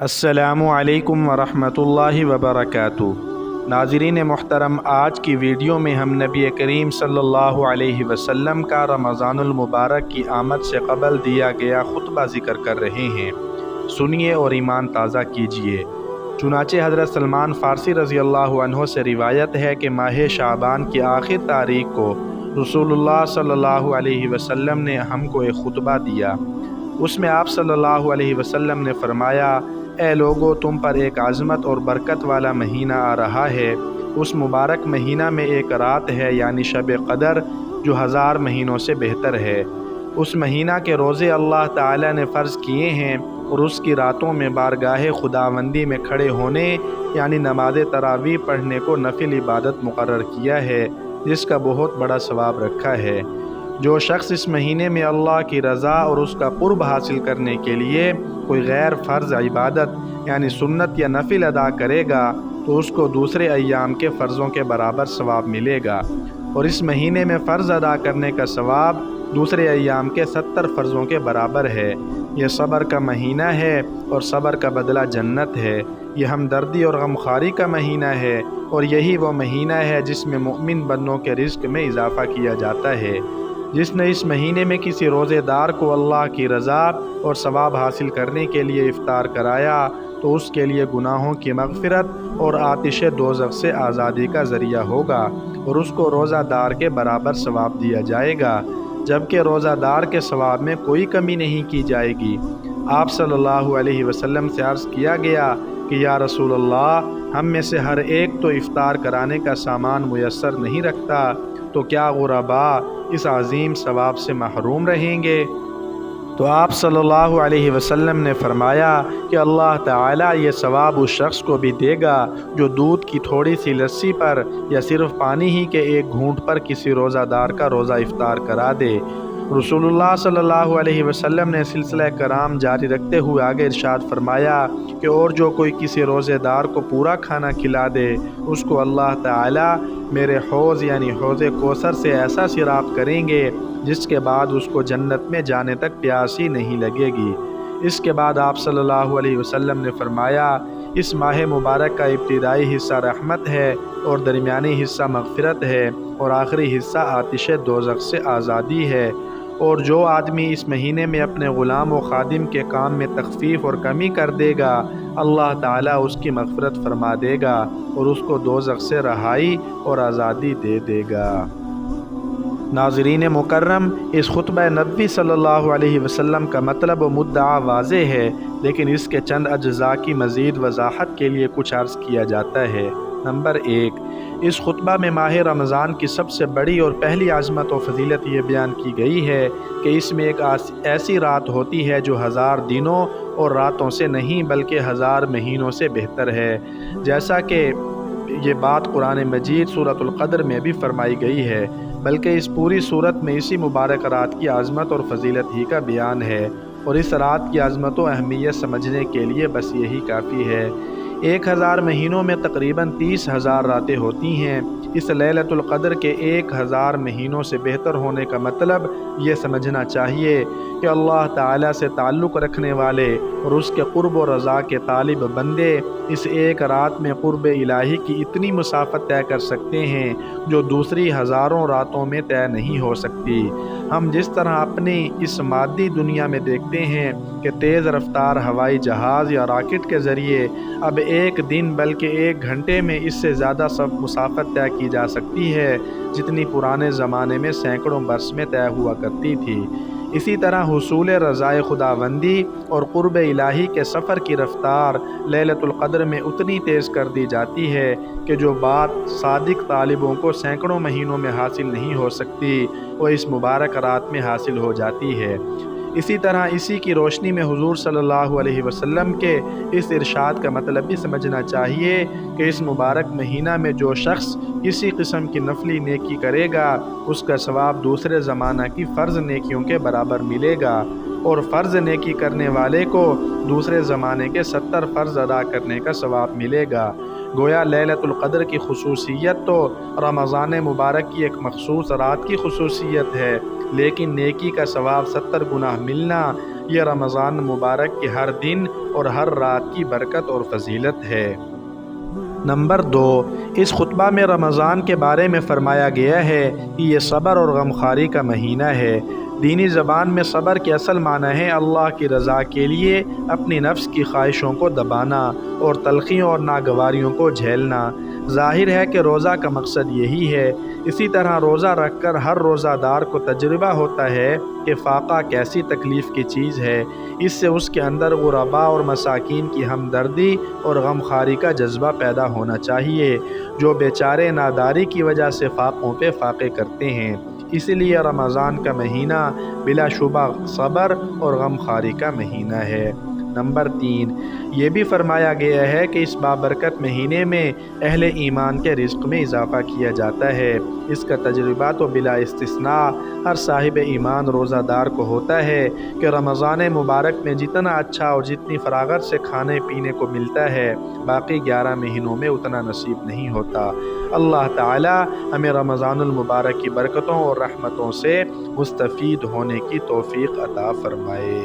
السلام علیکم ورحمۃ اللہ وبرکاتہ۔ ناظرین محترم، آج کی ویڈیو میں ہم نبی کریم صلی اللہ علیہ وسلم کا رمضان المبارک کی آمد سے قبل دیا گیا خطبہ ذکر کر رہے ہیں۔ سنیے اور ایمان تازہ کیجیے۔ چنانچہ حضرت سلمان فارسی رضی اللہ عنہ سے روایت ہے کہ ماہ شعبان کی آخر تاریخ کو رسول اللہ صلی اللہ علیہ وسلم نے ہم کو ایک خطبہ دیا۔ اس میں آپ صلی اللہ علیہ وسلم نے فرمایا، اے لوگو، تم پر ایک عظمت اور برکت والا مہینہ آ رہا ہے۔ اس مبارک مہینہ میں ایک رات ہے، یعنی شب قدر، جو 1000 مہینوں سے بہتر ہے۔ اس مہینہ کے روزے اللہ تعالی نے فرض کیے ہیں اور اس کی راتوں میں بارگاہ خداوندی میں کھڑے ہونے، یعنی نماز تراویح پڑھنے کو نفل عبادت مقرر کیا ہے، جس کا بہت بڑا ثواب رکھا ہے۔ جو شخص اس مہینے میں اللہ کی رضا اور اس کا قرب حاصل کرنے کے لیے کوئی غیر فرض عبادت یعنی سنت یا نفل ادا کرے گا تو اس کو دوسرے ایام کے فرضوں کے برابر ثواب ملے گا، اور اس مہینے میں فرض ادا کرنے کا ثواب دوسرے ایام کے 70 فرضوں کے برابر ہے۔ یہ صبر کا مہینہ ہے اور صبر کا بدلہ جنت ہے۔ یہ ہمدردی اور غمخواری کا مہینہ ہے، اور یہی وہ مہینہ ہے جس میں مؤمن بندوں کے رزق میں اضافہ کیا جاتا ہے۔ جس نے اس مہینے میں کسی روزے دار کو اللہ کی رضا اور ثواب حاصل کرنے کے لیے افطار کرایا تو اس کے لیے گناہوں کی مغفرت اور آتش دوزخ سے آزادی کا ذریعہ ہوگا، اور اس کو روزہ دار کے برابر ثواب دیا جائے گا، جبکہ روزہ دار کے ثواب میں کوئی کمی نہیں کی جائے گی۔ آپ صلی اللہ علیہ وسلم سے عرض کیا گیا کہ یا رسول اللہ، ہم میں سے ہر ایک تو افطار کرانے کا سامان میسر نہیں رکھتا، تو کیا غربا اس عظیم ثواب سے محروم رہیں گے؟ تو آپ صلی اللہ علیہ وسلم نے فرمایا کہ اللہ تعالیٰ یہ ثواب اس شخص کو بھی دے گا جو دودھ کی تھوڑی سی لسی پر یا صرف پانی ہی کے ایک گھونٹ پر کسی روزہ دار کا روزہ افطار کرا دے۔ رسول اللہ صلی اللہ علیہ وسلم نے سلسلہ کرام جاری رکھتے ہوئے آگے ارشاد فرمایا کہ اور جو کوئی کسی روزے دار کو پورا کھانا کھلا دے، اس کو اللہ تعالیٰ میرے حوض یعنی حوض کوثر سے ایسا سیراب کریں گے جس کے بعد اس کو جنت میں جانے تک پیاس ہی نہیں لگے گی۔ اس کے بعد آپ صلی اللہ علیہ وسلم نے فرمایا، اس ماہ مبارک کا ابتدائی حصہ رحمت ہے اور درمیانی حصہ مغفرت ہے اور آخری حصہ آتش دوزخ سے آزادی ہے، اور جو آدمی اس مہینے میں اپنے غلام و خادم کے کام میں تخفیف اور کمی کر دے گا، اللہ تعالیٰ اس کی مغفرت فرما دے گا اور اس کو دوزخ سے رہائی اور آزادی دے دے گا۔ ناظرین مکرم، اس خطبہ نبوی صلی اللہ علیہ وسلم کا مطلب و مدعا واضح ہے، لیکن اس کے چند اجزاء کی مزید وضاحت کے لیے کچھ عرض کیا جاتا ہے۔ نمبر 1، اس خطبہ میں ماہ رمضان کی سب سے بڑی اور پہلی عظمت و فضیلت یہ بیان کی گئی ہے کہ اس میں ایک ایسی رات ہوتی ہے جو 1000 دنوں اور راتوں سے نہیں بلکہ 1000 مہینوں سے بہتر ہے، جیسا کہ یہ بات قرآن مجید سورۃ القدر میں بھی فرمائی گئی ہے، بلکہ اس پوری صورت میں اسی مبارک رات کی عظمت اور فضیلت ہی کا بیان ہے، اور اس رات کی عظمت و اہمیت سمجھنے کے لیے بس یہی کافی ہے۔ 1000 مہینوں میں تقریباً 30,000 راتیں ہوتی ہیں۔ اس لیلۃ القدر کے 1000 مہینوں سے بہتر ہونے کا مطلب یہ سمجھنا چاہیے کہ اللہ تعالیٰ سے تعلق رکھنے والے اور اس کے قرب و رضا کے طالب بندے اس ایک رات میں قرب الہی کی اتنی مسافت طے کر سکتے ہیں جو دوسری ہزاروں راتوں میں طے نہیں ہو سکتی۔ ہم جس طرح اپنی اس مادی دنیا میں دیکھتے ہیں کہ تیز رفتار ہوائی جہاز یا راکٹ کے ذریعے اب ایک دن بلکہ 1 گھنٹے میں اس سے زیادہ مسافت طے کی جا سکتی ہے جتنی پرانے زمانے میں سینکڑوں برس میں طے ہوا کرتی تھی، اسی طرح حصول رضائے خداوندی اور قرب الہی کے سفر کی رفتار لیلۃ القدر میں اتنی تیز کر دی جاتی ہے کہ جو بات صادق طالبوں کو سینکڑوں مہینوں میں حاصل نہیں ہو سکتی، وہ اس مبارک رات میں حاصل ہو جاتی ہے۔ اسی طرح اسی کی روشنی میں حضور صلی اللہ علیہ وسلم کے اس ارشاد کا مطلب بھی سمجھنا چاہیے کہ اس مبارک مہینہ میں جو شخص کسی قسم کی نفلی نیکی کرے گا، اس کا ثواب دوسرے زمانہ کی فرض نیکیوں کے برابر ملے گا، اور فرض نیکی کرنے والے کو دوسرے زمانے کے 70 فرض ادا کرنے کا ثواب ملے گا۔ گویا لیلۃ القدر کی خصوصیت تو رمضان مبارک کی ایک مخصوص رات کی خصوصیت ہے، لیکن نیکی کا ثواب 70 گنا ملنا یہ رمضان مبارک کے ہر دن اور ہر رات کی برکت اور فضیلت ہے۔ نمبر 2، اس خطبہ میں رمضان کے بارے میں فرمایا گیا ہے کہ یہ صبر اور غمخواری کا مہینہ ہے۔ دینی زبان میں صبر کے اصل معنی ہے اللہ کی رضا کے لیے اپنی نفس کی خواہشوں کو دبانا اور تلخیوں اور ناگواریوں کو جھیلنا۔ ظاہر ہے کہ روزہ کا مقصد یہی ہے۔ اسی طرح روزہ رکھ کر ہر روزہ دار کو تجربہ ہوتا ہے کہ فاقہ کیسی تکلیف کی چیز ہے۔ اس سے اس کے اندر غرباء اور مساکین کی ہمدردی اور غمخواری کا جذبہ پیدا ہونا چاہیے، جو بیچارے ناداری کی وجہ سے فاقوں پہ فاقے کرتے ہیں۔ اس لیے رمضان کا مہینہ بلا شبہ صبر اور غمخواری کا مہینہ ہے۔ نمبر 3، یہ بھی فرمایا گیا ہے کہ اس بابرکت مہینے میں اہل ایمان کے رزق میں اضافہ کیا جاتا ہے۔ اس کا تجربہ تو بلا استثناء ہر صاحب ایمان روزہ دار کو ہوتا ہے کہ رمضان مبارک میں جتنا اچھا اور جتنی فراغت سے کھانے پینے کو ملتا ہے، باقی 11 مہینوں میں اتنا نصیب نہیں ہوتا۔ اللہ تعالی ہمیں رمضان المبارک کی برکتوں اور رحمتوں سے مستفید ہونے کی توفیق عطا فرمائے۔